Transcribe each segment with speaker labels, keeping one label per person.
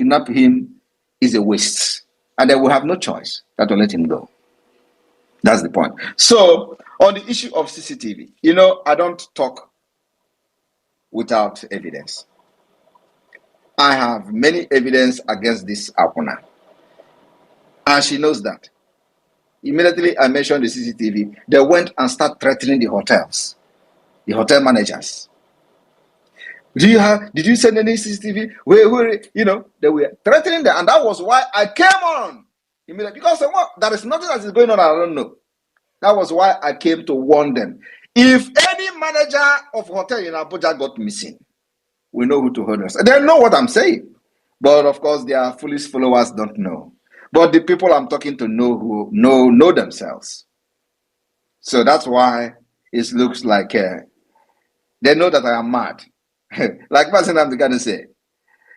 Speaker 1: kidnap him is a waste. And they will have no choice than to let him go. That's the point. So, on the issue of CCTV, I don't talk without evidence. I have many evidence against this Akuna. And she knows that. Immediately I mentioned the CCTV, they went and started threatening the hotels, the hotel managers. Did you send any CCTV? Where, they were threatening them. And that was why I came on immediately. Because there is nothing that is going on, I don't know. That was why I came to warn them. If any manager of hotel in Abuja got missing, we know who to hold us. They know what I'm saying. But of course, their foolish followers don't know. But the people I'm talking to know themselves. So that's why it looks like they know that I am mad. Like Mazen I'm going to say.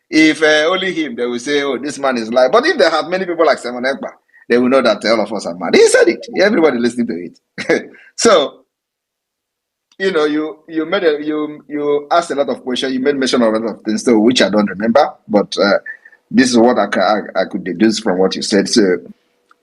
Speaker 1: If only him, they will say, oh, this man is lying. But if they have many people like Simon Ekpa, they will know that all of us are mad. He said it. Everybody listening to it. So, you asked a lot of questions. You made mention of a lot of things, so which I don't remember. But this is what I could deduce from what you said. So,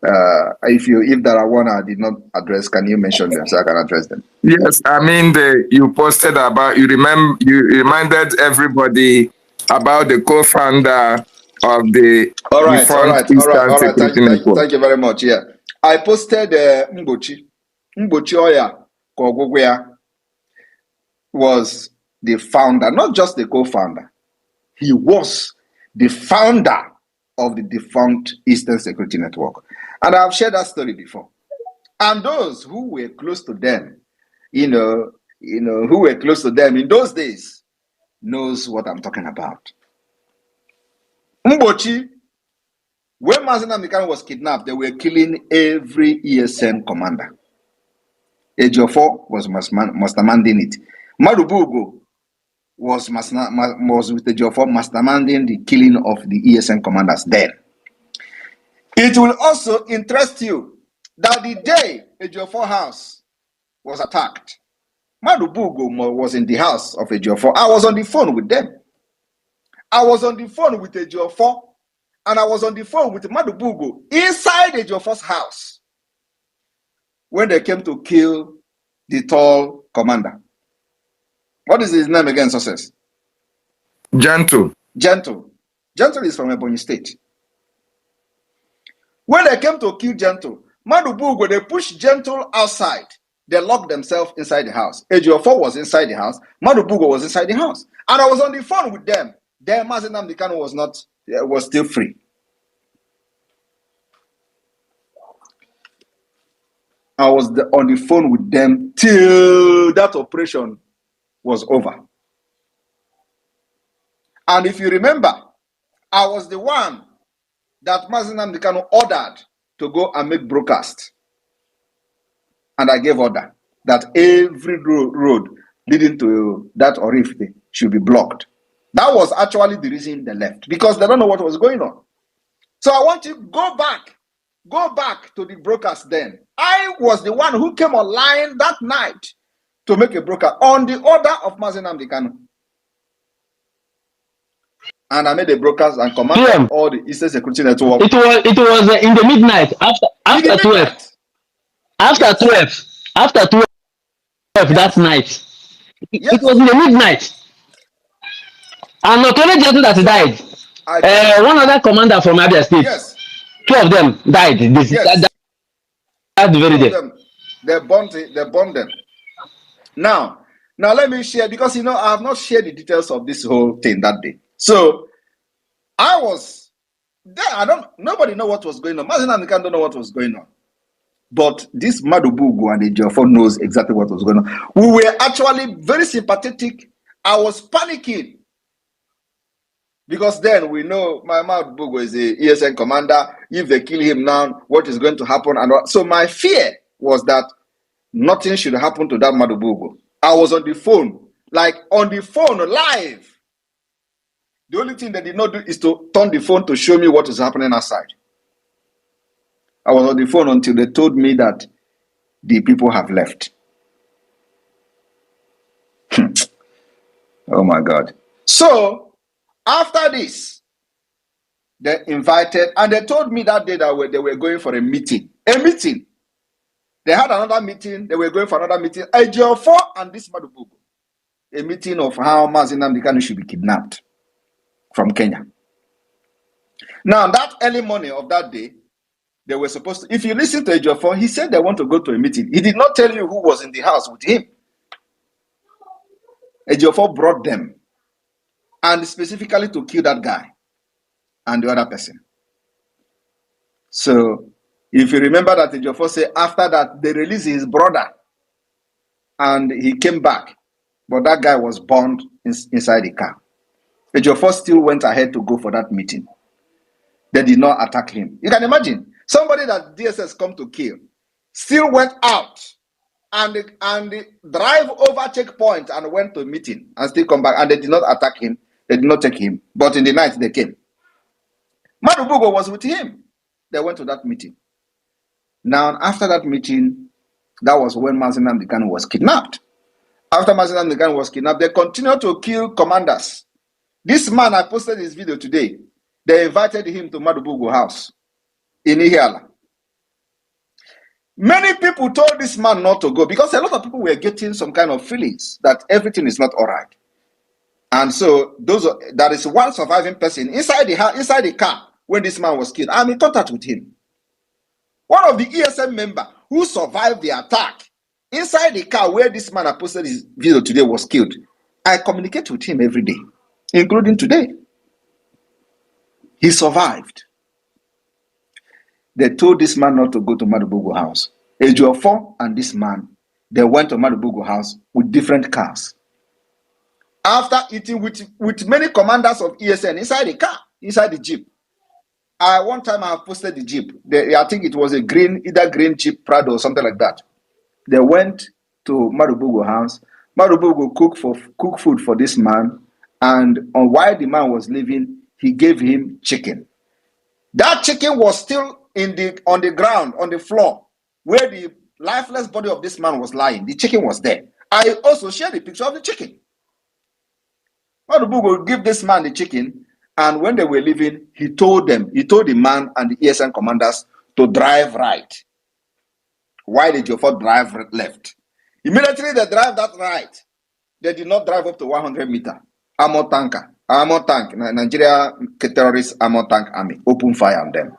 Speaker 1: if there are one I did not address, can you mention them so I can address them?
Speaker 2: Yes, I mean you posted about you reminded everybody about the co-founder of the
Speaker 1: All right. Thank you very much. Yeah, I posted Mbochi Oya Kogugwea was the founder, not just the co-founder. He was the founder of the defunct Eastern Security Network, and I've shared that story before. And those who were close to them, who were close to them in those days, knows what I'm talking about. Mbochi, when Mazen Nnamdi was kidnapped, they were killing every ESN commander. Ejiofor was masterminding it. Madubugo was with Ejiofor masterminding the killing of the ESN commanders then. It will also interest you that the day Ejiofor house was attacked, Madubugo was in the house of Ejiofor. I was on the phone with them. I was on the phone with Ejiofor, and I was on the phone with Madubugo inside Ejiofor's house when they came to kill the tall commander. What is his name again, Success?
Speaker 2: Gentle.
Speaker 1: Gentle is from Ebonyi State. When they came to kill Gentle, Madubugo, they pushed Gentle outside. They locked themselves inside the house. Ejiofor was inside the house. Madubugo was inside the house. And I was on the phone with them. Then Mazen Nnamdi was still free. I was on the phone with them till that operation was over. And if you remember, I was the one that Mazen Nnamdi ordered to go and make broadcast. And I gave order that every road leading to that Orifte should be blocked. That was actually the reason they left, because they don't know what was going on. So I want you to go back to the broadcast then. I was the one who came online that night to make a broadcast on the order of Mazen Nnamdi. And I made a broadcast and commanded all the Eastern Security Network.
Speaker 3: It was in the midnight after 12. After 12 that night. It was in the midnight. And not only Gentle that died. One other commander from Abia State.
Speaker 1: Yes.
Speaker 3: 2 of them died. That very day.
Speaker 1: They bombed them. Now let me share, because I have not shared the details of this whole thing that day. So I was there. Nobody know what was going on. Mazen Nnamdi don't know what was going on. But this Madubugu and Ejiofor knows exactly what was going on. We were actually very sympathetic. I was panicking. Because then we know my Madubugu is a ESN commander. If they kill him now, what is going to happen? And so my fear was that nothing should happen to that Madubugu. I was on the phone, live. The only thing they did not do is to turn the phone to show me what is happening outside. I was on the phone until they told me that the people have left. Oh my God. So, after this, They invited, and they told me that day that they were going for a meeting. A meeting. They had another meeting. They were going for another meeting. Ejiofor and this Madubugu. A meeting of how Mazi Nnamdi Kanu should be kidnapped from Kenya. Now, that early morning of that day, they were supposed to, if you listen to Ejiofor, he said they want to go to a meeting. He did not tell you who was in the house with him. Ejiofor brought them, and specifically to kill that guy and the other person. So, if you remember that Ejiofor said after that, they released his brother, and he came back, but that guy was burned inside the car. Ejiofor still went ahead to go for that meeting. They did not attack him. You can imagine, somebody that DSS come to kill still went out and drive over checkpoint and went to a meeting and still come back, and they did not attack him. They did not take him. But in the night, they came. Madubugo was with him. They went to that meeting. Now, after that meeting, that was when Mazi Nnamdi Kanu was kidnapped. After Mazi Nnamdi Kanu was kidnapped, they continued to kill commanders. This man, I posted this video today. They invited him to Madubugo house in Ihiala. Many people told this man not to go because a lot of people were getting some kind of feelings that everything is not all right. And so there is one surviving person inside the car when this man was killed. I'm in contact with him. One of the ESM members who survived the attack inside the car where this man I posted his video today was killed. I communicate with him every day, including today. He survived. They told this man not to go to Madubugo house. Ejiofor and this man, they went to Madubugo house with different cars. After eating with many commanders of ESN inside the car, inside the jeep. One time I posted the jeep. I think it was either green Jeep Prado or something like that. They went to Madubugo house. Madubugo cooked food for this man, and while the man was leaving, he gave him chicken. That chicken was still on the ground, on the floor, where the lifeless body of this man was lying. The chicken was there. I also shared the picture of the chicken. Madubugo gave this man the chicken, and when they were leaving, he told the man and the ESN commanders to drive right. Why did Ejiofor drive left? Immediately they drive that right. They did not drive up to 100 meters. Armor tank, Nigeria terrorist armor tank army, open fire on them.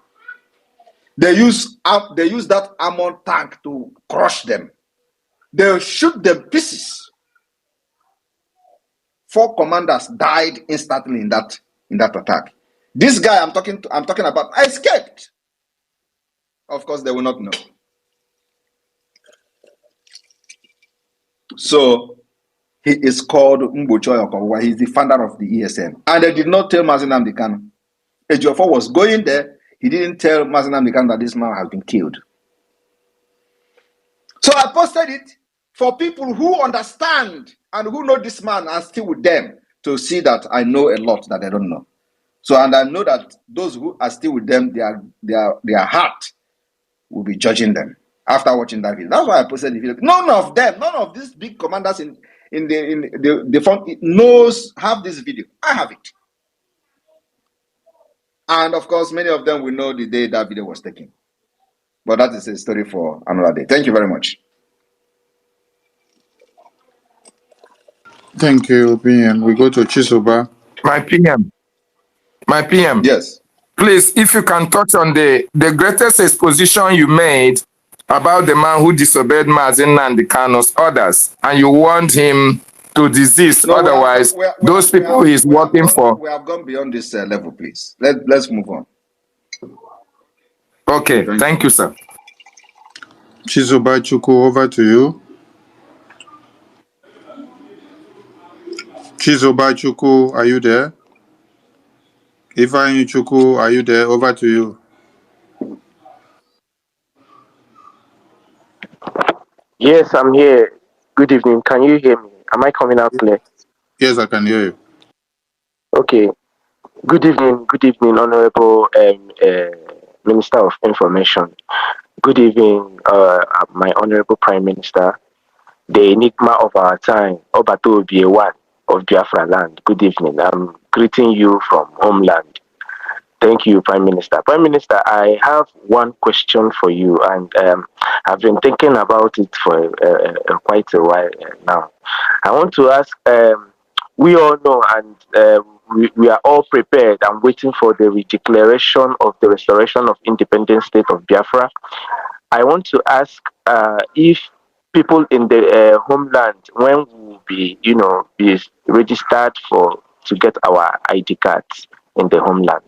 Speaker 1: They use that armor tank to crush them. They shoot them pieces. 4 commanders died instantly in that attack. This guy I'm talking about escaped. Of course, they will not know. So he is called Mbocho Okowa. He's the founder of the ESM. And they did not tell Mazi Nnamdi Kanu. Ejiofor was going there. He didn't tell Mazi Nnamdi Kanu that this man has been killed. So I posted it for people who understand and who know this man and still with them to see that I know a lot that they don't know. So, and I know that those who are still with them, their heart will be judging them after watching that video. That's why I posted the video. None of these big commanders in the front have this video. I have it. And of course, many of them will know the day that video was taken. But that is a story for another day. Thank you very much.
Speaker 4: Thank you, opinion. We go to Chisoba.
Speaker 2: My PM.
Speaker 1: Yes.
Speaker 2: Please, if you can touch on the greatest exposition you made about the man who disobeyed Mazi Nnamdi Kanu's orders, and you warned him to desist. No, otherwise, those people he's working for.
Speaker 1: We have gone beyond this level, please. Let's move on.
Speaker 2: Okay, thank you, sir.
Speaker 4: Chisoba Chuku, over to you. Chisoba Chuku, are you there? Ifeanyi Chuku, are you there? Over to you.
Speaker 5: Yes, I'm here. Good evening. Can you hear me? Am I coming out clear?
Speaker 4: Yes, I can hear you.
Speaker 5: Okay. Good evening, Honorable Minister of Information. Good evening, my Honorable Prime Minister, the enigma of our time, Obato Obiewan of Biafra land. Good evening. I'm greeting you from homeland. Thank you, Prime Minister. Prime Minister, I have one question for you, and I've been thinking about it for quite a while now. I want to ask, we all know, and we are all prepared and waiting for the declaration of the restoration of independent state of Biafra. I want to ask if people in the homeland, when we will be, be registered to get our ID cards in the homeland.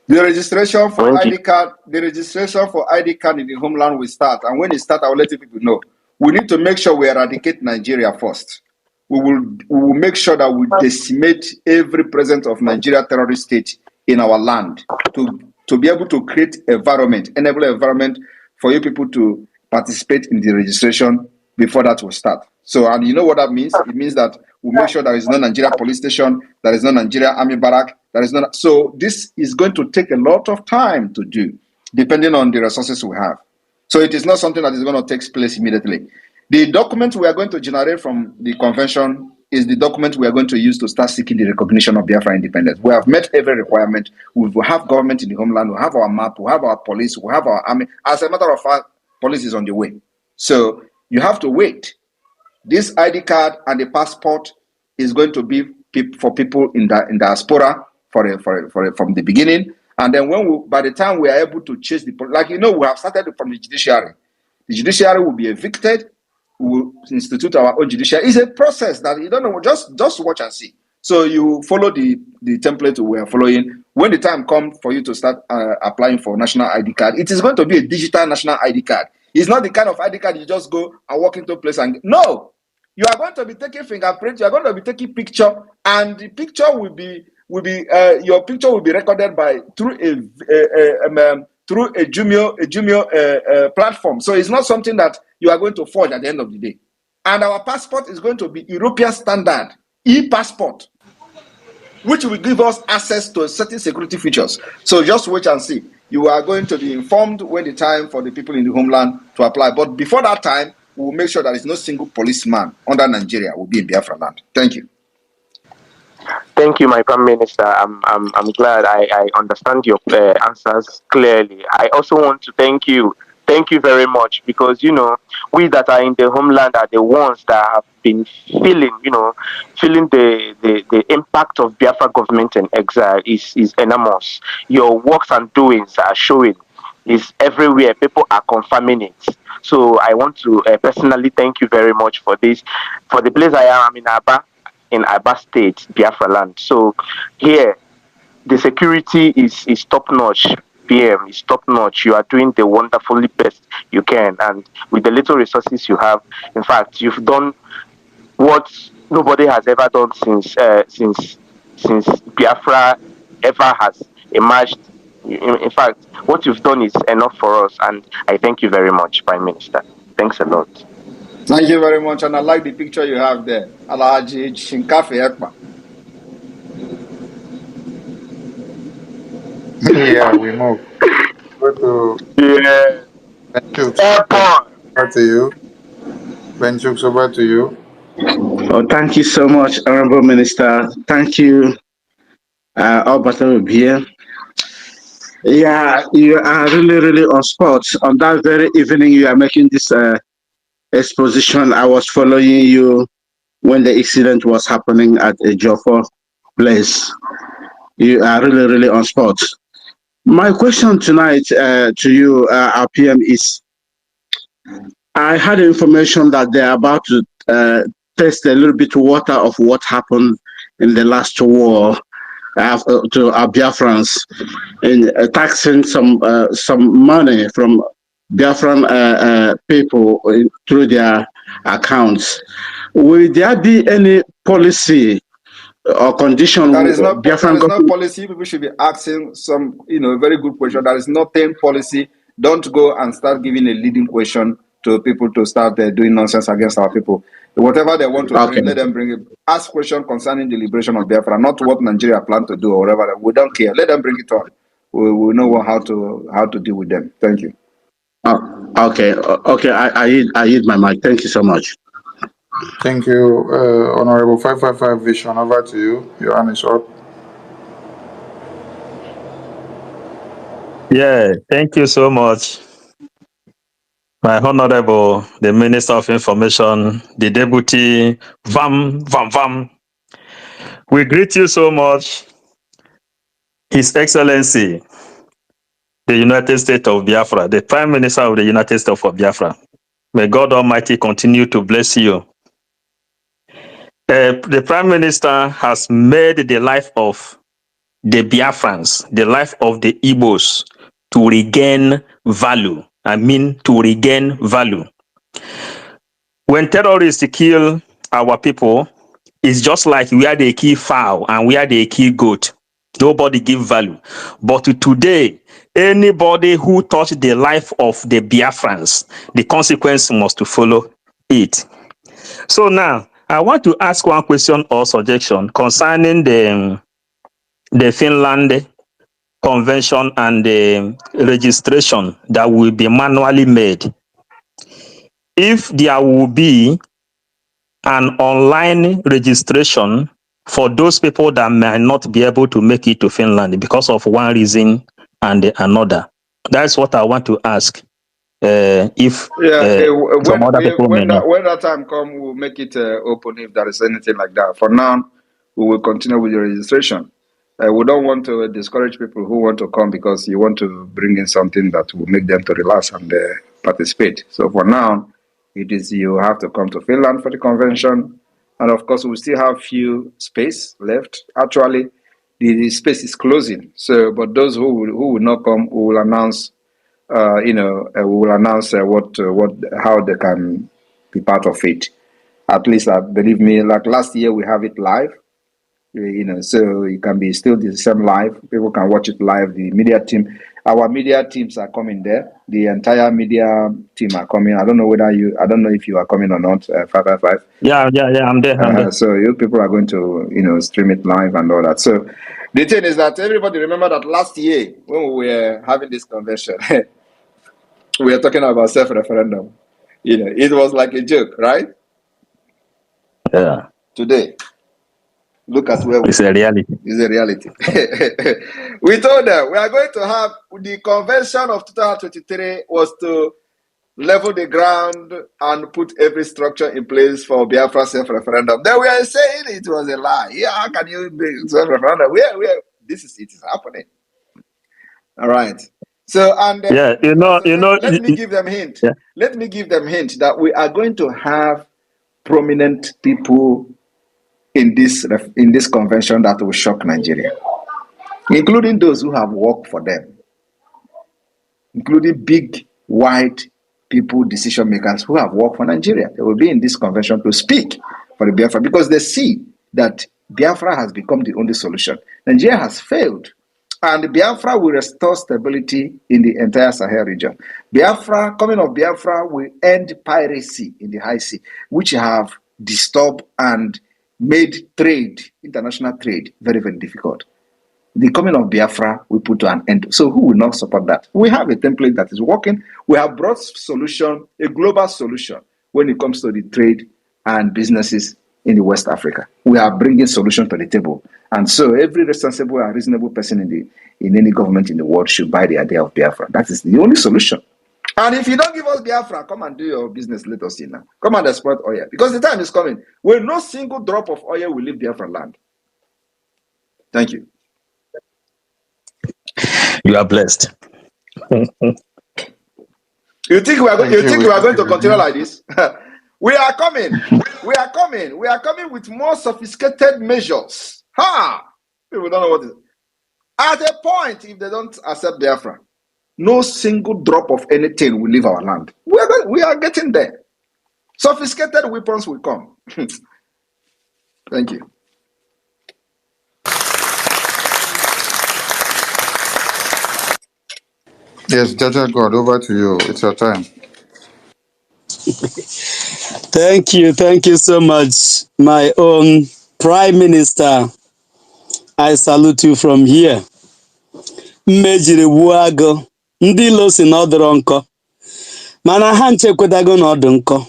Speaker 1: The registration for ID card in the homeland will start, and when it starts, I will let people know. We need to make sure we eradicate Nigeria first. We will make sure that we decimate every presence of Nigeria terrorist state in our land to be able to create enable environment for you people to participate in the registration before that will start. So, and you know what that means? It means that we'll make sure there is no Nigeria police station, there is no Nigeria army barrack, there is no. So this is going to take a lot of time to do, depending on the resources we have. So it is not something that is going to take place immediately. The document we are going to generate from the convention is the document we are going to use to start seeking the recognition of Biafra independence. We have met every requirement. We will have government in the homeland. We have our map. We have our police. We have our army. As a matter of fact, police is on the way. So you have to wait. This ID card and the passport is going to be for people in diaspora from the beginning. And then by the time we are able to chase we have started from the judiciary. The judiciary will be evicted. We will institute our own judiciary. It's a process that you don't know. Just watch and see. So you follow the template we are following. When the time comes for you to start applying for national ID card, it is going to be a digital national ID card. It's not the kind of ID card you just go and walk into a place and no. You are going to be taking fingerprint. You are going to be taking picture, and the picture will be your picture will be recorded through a Jumio platform. So it's not something that you are going to forge at the end of the day. And our passport is going to be European standard e-passport, which will give us access to certain security features. So just wait and see. You are going to be informed when the time for the people in the homeland to apply. But before that time, we will make sure there is no single policeman under Nigeria will be in Biafra land. Thank you.
Speaker 5: Thank you, my Prime Minister. I'm glad I understand your answers clearly. I also want to thank you. Thank you very much, because we that are in the homeland are the ones that have been feeling the impact of Biafra government and exile is enormous. Your works and doings are showing. Is everywhere. People are confirming it. So I want to personally thank you very much for this. For the place I am, in Aba State, Biafra land. So here, the security is top notch. PM is top notch. You are doing the wonderfully best you can, and with the little resources you have, in fact, you've done what nobody has ever done since Biafra ever has emerged. In fact, what you've done is enough for us, and I thank you very much, Prime Minister. Thanks a lot.
Speaker 1: Thank you very much, and I like the picture you have there. Alhaji Shinkafe Ekpa.
Speaker 4: Yeah, we move. Go to Benchuk. Over to you. Benchuk, over to you.
Speaker 6: Oh, thank you so much, Honorable Minister. Thank you, Alberto here. Yeah, you are really on spot. On that very evening you are making this exposition, I was following you when the incident was happening at a Joffa place. You are really on spot. My question tonight to you, our PM, is I had information that they are about to test a little bit water of what happened in the last war to our Biafrans in taxing some money from Biafran people through their accounts. Will there be any policy or condition?
Speaker 1: There is no policy. People should be asking some, a very good question. There is nothing policy. Don't go and start giving a leading question to people to start doing nonsense against our people. Whatever they want to bring, let them bring it. Ask questions concerning the liberation of Biafra, not what Nigeria plan to do or whatever. We don't care. Let them bring it on. We know how to deal with them. Thank you.
Speaker 6: Okay. I yield my mic. Thank you so much.
Speaker 4: Thank you, Honorable 555 Vision. Over to you. Your hand is up.
Speaker 7: Yeah, thank you so much, my Honorable, the Minister of Information, the Deputy, Vam. We greet you so much, His Excellency, the United States of Biafra, the Prime Minister of the United States of Biafra. May God Almighty continue to bless you. The Prime Minister has made the life of the Biafrans, the life of the Igbos, to regain value. I mean, to regain value. When terrorists kill our people, it's just like we are the key fowl and we are the key goat. Nobody give value. But today, anybody who touch the life of the Biafrans, the consequence must to follow it. So now, I want to ask one question or suggestion concerning the Finland convention and the registration that will be manually made. If there will be an online registration for those people that may not be able to make it to Finland because of one reason and another. That's what I want to ask. If some other people may know.
Speaker 1: When that time come, we'll make it open if there is anything like that. For now, we will continue with the registration. We don't want to discourage people who want to come because you want to bring in something that will make them to relax and participate. So for now, it is you have to come to Finland for the convention. And of course, we still have few space left. Actually, the space is closing. So, but those who will not come, we will announce we will announce how they can be part of it. At least, believe me, like last year we have it live, so it can be still the same live. People can watch it live. The media team, our media teams are coming there. The entire media team are coming. I don't know if you are coming or not. 555.
Speaker 7: Yeah, I'm there.
Speaker 1: So you people are going to, stream it live and all that. So the thing is that everybody remember that last year when we were having this convention, we are talking about self-referendum. It was like a joke, right?
Speaker 7: Yeah.
Speaker 1: Today, look at where
Speaker 7: it's a reality.
Speaker 1: It's a reality. We told them we are going to have the convention of 2023 was to level the ground and put every structure in place for Biafra self-referendum. Then we are saying it was a lie. Yeah, how can you be self-referendum? It is happening. All right. So let me give them a hint.
Speaker 7: Yeah.
Speaker 1: Let me give them a hint that we are going to have prominent people in this convention that will shock Nigeria, including those who have worked for them, including big white people, decision makers who have worked for Nigeria. They will be in this convention to speak for the Biafra because they see that Biafra has become the only solution. Nigeria has failed. And Biafra will restore stability in the entire Sahel region. Coming of Biafra will end piracy in the high sea, which have disturbed and made international trade, very, very difficult. The coming of Biafra will put an end. So who will not support that? We have a template that is working. We have brought a global solution when it comes to the trade and businesses in the West Africa. We are bringing solution to the table. And so every responsible and reasonable person in any government in the world should buy the idea of Biafra. That is the only solution. And if you don't give us Biafra, come and do your business, let us see now. Come and export oil. Because the time is coming when no single drop of oil will leave Biafra land. Thank you.
Speaker 7: You are blessed.
Speaker 1: You think we are going to continue like this? We are coming. We are coming. We are coming with more sophisticated measures. People don't know what it is. At a point, if they don't accept Biafra, no single drop of anything will leave our land. We are getting there. Sophisticated weapons will come. Thank you.
Speaker 4: Yes, Jaja God, over to you. It's your time.
Speaker 8: Thank you so much, my own Prime Minister. I salute you from here. Mmejiri Buago, ndị ilo si na ọ dịrọ nkọ, mana ha nchekwadago na ọ dị nkọ.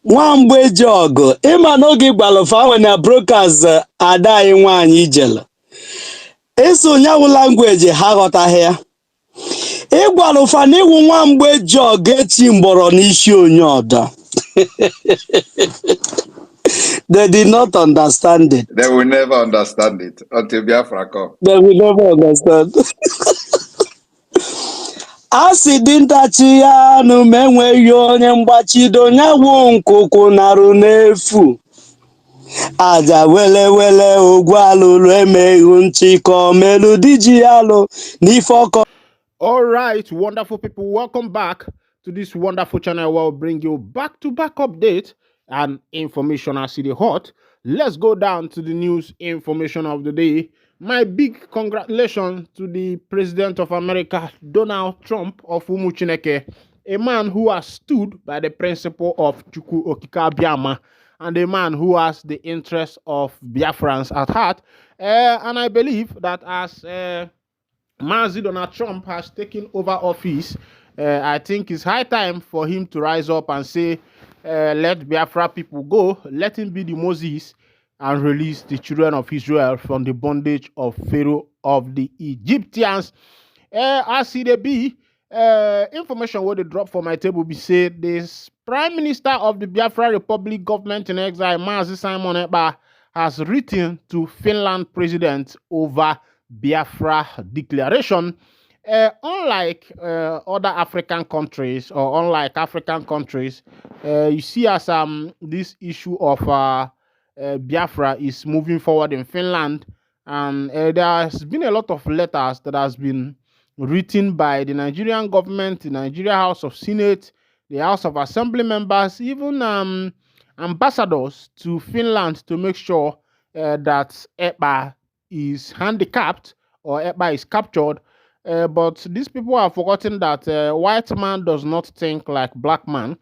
Speaker 8: Nwamgbe eji ọgụ, ịma n'oge gbalụfa nwe na broadcast ada anyị nwaanyị ijele. eso nyawu language ha ghọtaghị ya ịgwara ụfa na ịwụ nwa mgbe ji ọga eti mgbọrọ n'isi onye ọda. They did not understand it.
Speaker 1: They will never understand it until Biafra come.
Speaker 8: They will never understand. A sị dintachi ya anụ ma enweghị onye mgbachido nyawu nkụkụ narụ n'efu. Aja wele wele ogwu alụrụ emeghị nchịkọ melu diji alụ n'ife ọkọ.
Speaker 9: All right, wonderful people, welcome back to this wonderful channel where we'll bring you back-to-back update and information as it is hot. Let's go down to the news information of the day. My big congratulations to the President of America, Donald Trump of Umuchineke, a man who has stood by the principle of Chukwu Okike Abiama, and a man who has the interests of Biafrans at heart. And I believe that as Mazi Donald Trump has taken over office, I think it's high time for him to rise up and say, let Biafra people go, let him be the Moses and release the children of Israel from the bondage of Pharaoh of the Egyptians. As it be, information what they drop for my table be said, this Prime Minister of the Biafra Republic government in exile, Mazi Simon Ekpa, has written to Finland president over Biafra declaration. Unlike other African countries, or unlike African countries, you see as this issue of Biafra is moving forward in Finland, and there has been a lot of letters that has been written by the Nigerian government, the Nigeria House of Senate, the House of Assembly members, even ambassadors to Finland to make sure that Ekpa is handicapped or Ekpa is captured. But these people have forgotten that white man does not think like black man,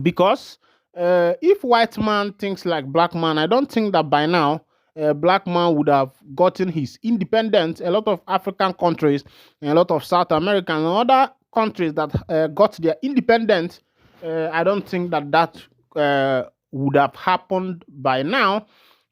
Speaker 9: because if white man thinks like black man, I don't think that by now black man would have gotten his independence. A lot of African countries and a lot of South American and other countries that got their independence, I don't think that would have happened by now,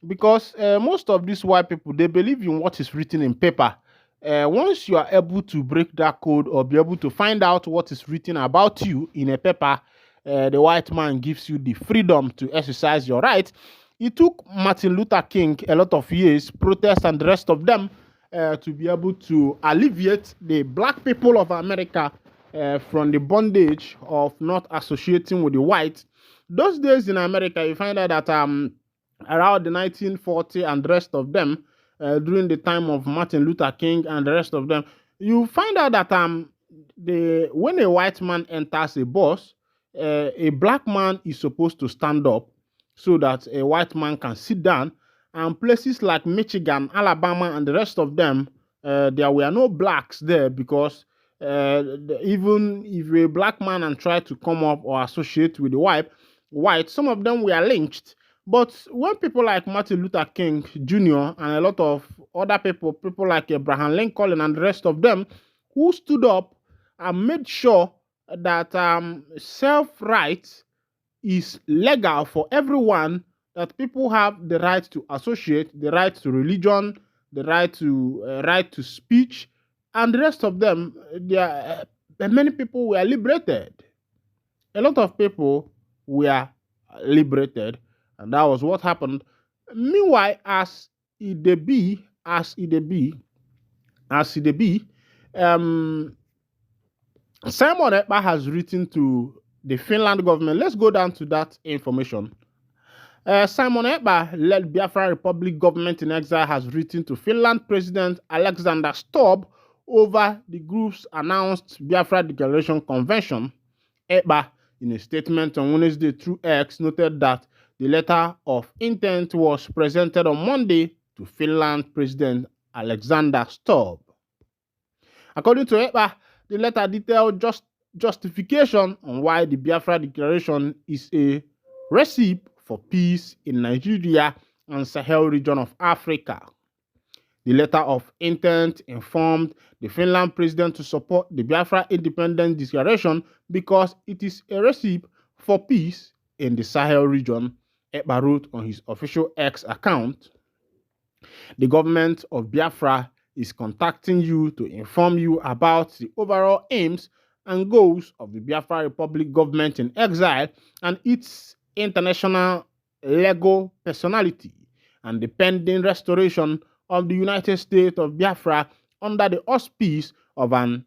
Speaker 9: because most of these white people, they believe in what is written in paper. Once you are able to break that code or be able to find out what is written about you in a paper, the white man gives you the freedom to exercise your right. It took Martin Luther King a lot of years, protests and the rest of them, to be able to alleviate the black people of America from the bondage of not associating with the whites. Those days in America, you find out that around the 1940 and the rest of them, during the time of Martin Luther King and the rest of them, you find out that when a white man enters a bus, a black man is supposed to stand up so that a white man can sit down. And places like Michigan, Alabama, and the rest of them, there were no blacks there, because even if a black man and try to come up or associate with the white, some of them were lynched. But when people like Martin Luther King Jr. and a lot of other people like Abraham Lincoln and the rest of them, who stood up and made sure that self-rights is legal for everyone, that people have the right to associate, the right to religion, the right to speech, and the rest of them, many people were liberated. A lot of people were liberated. And that was what happened. Meanwhile, as it be, Simon Ekpa has written to the Finland government. Let's go down to that information. Simon Ekpa, led Biafra Republic government in exile, has written to Finland President Alexander Stubb over the group's announced Biafra Declaration Convention. Ekpa, in a statement on Wednesday through X, noted that the letter of intent was presented on Monday to Finland President Alexander Stubb. According to Ekpa, the letter detailed justification on why the Biafra Declaration is a recipe for peace in Nigeria and Sahel region of Africa. The letter of intent informed the Finland president to support the Biafra Independence Declaration because it is a recipe for peace in the Sahel region, Ekpa wrote on his official X account. The government of Biafra is contacting you to inform you about the overall aims and goals of the Biafra Republic government in exile and its international legal personality, and the pending restoration of the United States of Biafra under the auspice of an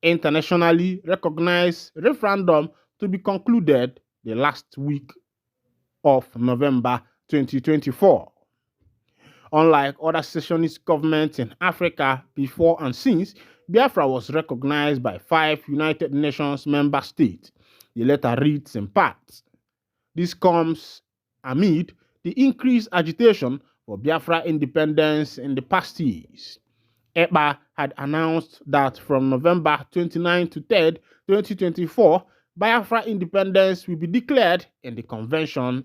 Speaker 9: internationally recognized referendum to be concluded the last week of November 2024. Unlike other secessionist governments in Africa before and since, Biafra was recognized by 5 United Nations member states. The letter reads in part. This comes amid the increased agitation for Biafra independence in the past years. EBA had announced that from November 29 to 3, 2024, Biafra independence will be declared in a convention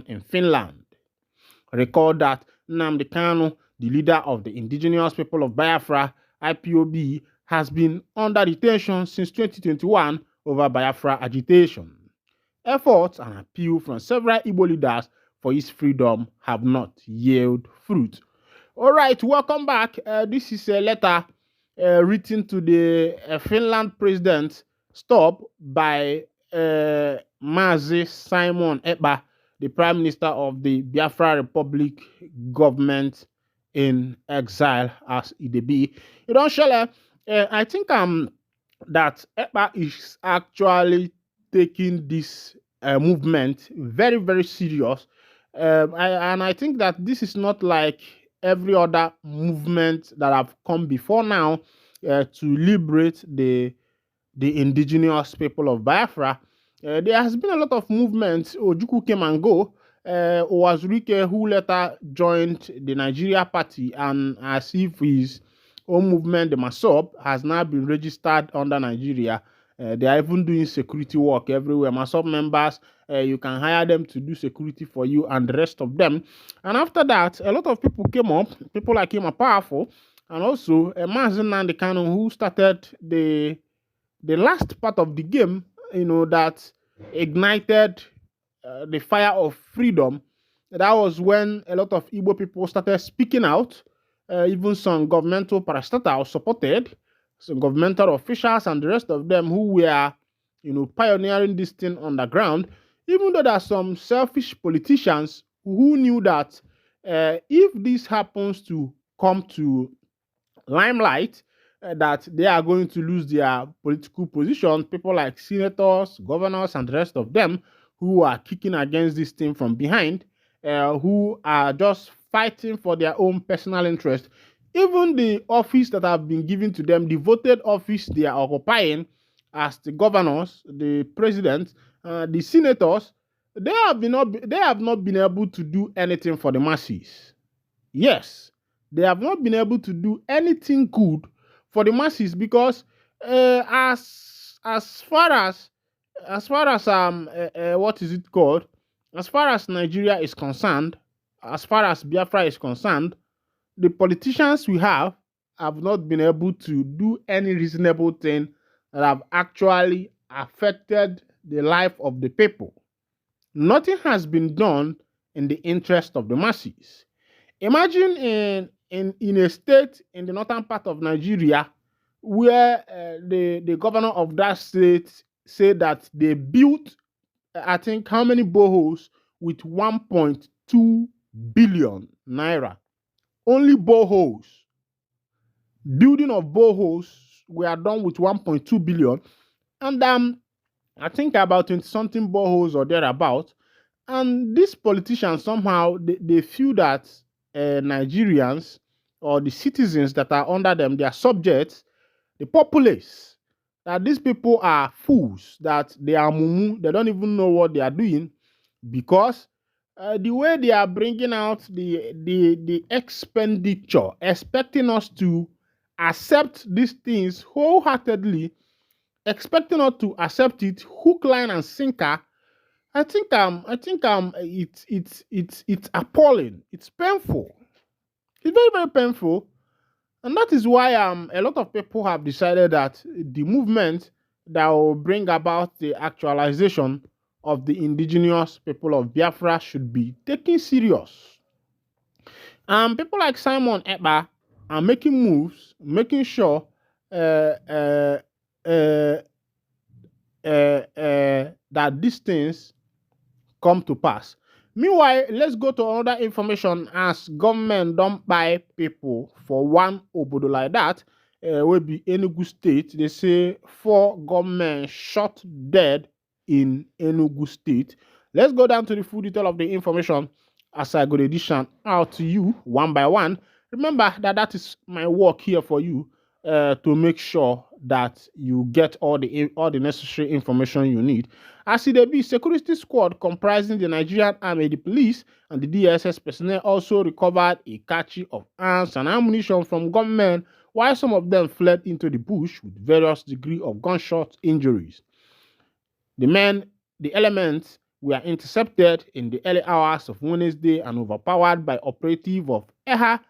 Speaker 9: in Finland. Recall that Nnamdi Kanu, the leader of the indigenous people of Biafra, IPOB, has been under detention since 2021 over Biafra agitation. Efforts and appeal from several Igbo leaders for his freedom have not yielded fruit. All right, welcome back. This is a letter written to the Finland president, stopped by Mazi Simon Ekpa, the Prime Minister of the Biafra Republic government in exile, as it be. You don't share. I think that Ekpa is actually taking this movement very, very serious. I think that this is not like every other movement that have come before now to liberate the indigenous people of Biafra. There has been a lot of movements. Ojukwu came and go. Owazurike, who later joined the Nigeria party, and as if his own movement, the MASOP, has now been registered under Nigeria. They are even doing security work everywhere. MASOP members, you can hire them to do security for you and the rest of them. And after that, a lot of people came up. People like him are powerful. And also, Mazi Nnamdi Kanu, who started the last part of the game, that ignited the fire of freedom. That was when a lot of Igbo people started speaking out. Even some governmental parastatals supported, some governmental officials and the rest of them who were, pioneering this thing on the ground. Even though there are some selfish politicians who knew that if this happens to come to limelight, that they are going to lose their political position. People like senators, governors, and the rest of them who are kicking against this thing from behind, who are just fighting for their own personal interest. Even the office that have been given to them, the voted office they are occupying as the governors, the president, the senators, they have not been able to do anything for the masses. Yes, they have not been able to do anything good for the masses because as far as what is it called? As far as Nigeria is concerned, as far as Biafra is concerned, the politicians we have not been able to do any reasonable thing that have actually affected the life of the people. Nothing has been done in the interest of the masses. Imagine in a state in the northern part of Nigeria where the governor of that state said that they built, I think, how many boreholes with 1.2 billion naira. Only boreholes. Building of boreholes were done with 1.2 billion. And I think about 20-something boreholes or thereabout. And these politicians somehow, they feel that Nigerians or the citizens that are under them, their subjects, the populace, that these people are fools, that they are mumu, they don't even know what they are doing, because the way they are bringing out the expenditure, expecting us to accept these things wholeheartedly, expecting us to accept it hook, line, and sinker. I think it's appalling. It's painful. It's very, very painful. And that is why a lot of people have decided that the movement that will bring about the actualization of the indigenous people of Biafra should be taken serious. People like Simon Ekpa, are making moves, making sure that these things come to pass. Meanwhile, let's go to another information as government don't buy people for one obodo like that. Will be Enugu State. They say 4 government shot dead in Enugu State. Let's go down to the full detail of the information as I go to edition out to you one by one. Remember that is my work here for you to make sure that you get all the necessary information you need. As it be, security squad comprising the Nigerian Army, the police, and the DSS personnel also recovered a cache of arms and ammunition from gunmen, while some of them fled into the bush with various degrees of gunshot injuries. The elements were intercepted in the early hours of Wednesday and overpowered by operative of Eha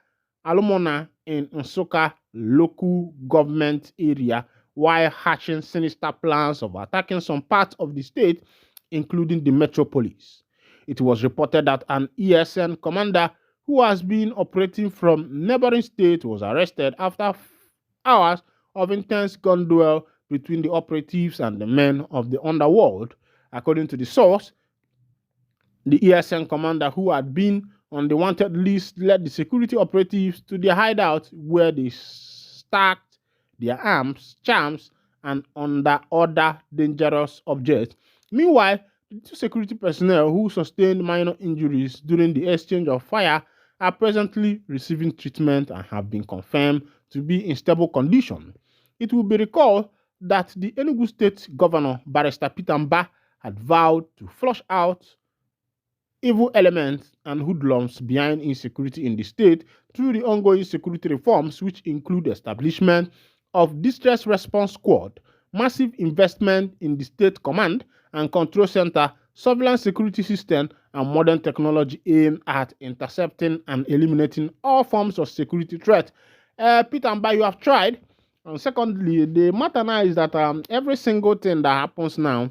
Speaker 9: Alumona in Nsukka local government area while hatching sinister plans of attacking some parts of the state, including the metropolis. It was reported that an ESN commander who has been operating from neighboring state was arrested after hours of intense gun duel between the operatives and the men of the underworld. According to the source, the ESN commander who had been on the wanted list led the security operatives to their hideout where they stacked their arms, charms, and other dangerous objects. Meanwhile, the 2 security personnel who sustained minor injuries during the exchange of fire are presently receiving treatment and have been confirmed to be in stable condition. It will be recalled that the Enugu State Governor, Barrister Peter Mba, had vowed to flush out evil elements and hoodlums behind insecurity in the state through the ongoing security reforms, which include establishment of distress response squad, massive investment in the state command and control center, surveillance security system, and modern technology aimed at intercepting and eliminating all forms of security threat. Peter Mba, you have tried. And secondly, the matter now is that every single thing that happens now,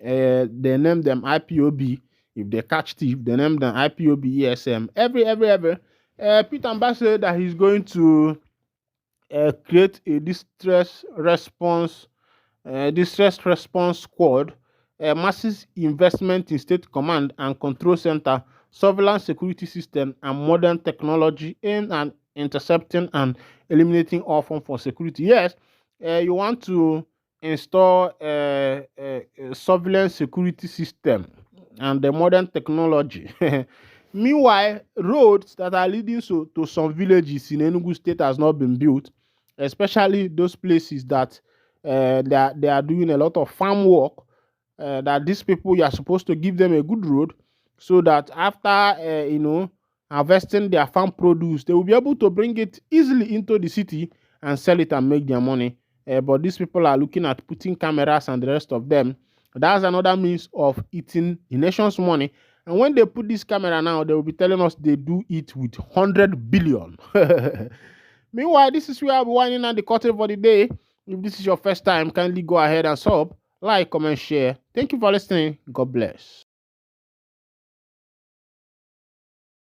Speaker 9: they name them IPOB. If they catch thief, they name them IPOB ESM. Every. Peter Mba said that he's going to create a distress response squad, massive investment in state command and control center, surveillance security system, and modern technology aimed at intercepting and eliminating all forms of security. Yes, you want to install a surveillance security system and the modern technology. Meanwhile, roads that are leading to some villages in Enugu State has not been built, especially those places that they are doing a lot of farm work. That these people, you are supposed to give them a good road so that after harvesting their farm produce, they will be able to bring it easily into the city and sell it and make their money. But these people are looking at putting cameras and the rest of them. That's another means of eating the nation's money. And when they put this camera now, they will be telling us they do it with 100 billion. Meanwhile, this is where I'll be winding down the curtain for the day. If this is your first time, kindly go ahead and sub, like, comment, share. Thank you for listening. God bless.